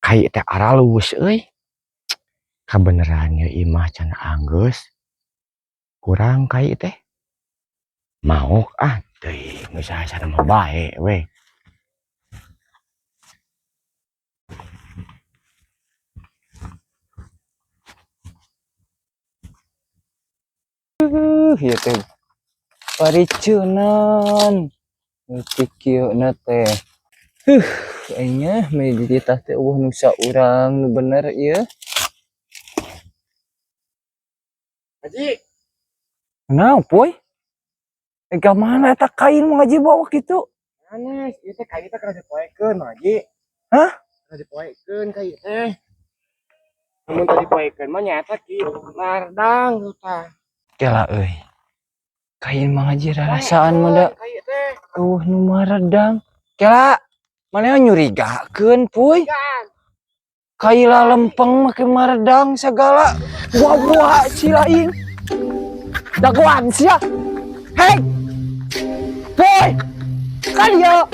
kai teh aralus euy. Kabenerannya imah can anggeus. Kurang kai teh. Mau teuing geus asa mah bae we. Ieu teh pariceunan ngetik kieu na teh. Kayaknya meditasi teh eueuh nu saurang nu bener ieu. Haji, Naon poy? Ega mana eta kain mah ngaji bawa kitu? aneh, ieu teh kai teh kada dipoekeun, Haji. Hah? Kada dipoekeun kai teh. Namun tadi dipoekeun mah nyata ki lardang tah. Kela euy. Kain mah ngaji rarasaan mah da. Kai teh. Nu maredang. Kela, manehna nyurigakeun puy. Kaila lempeng make maredang segala. Buah-buah si lain. Dagoan sia. Hei. Boy. Kalian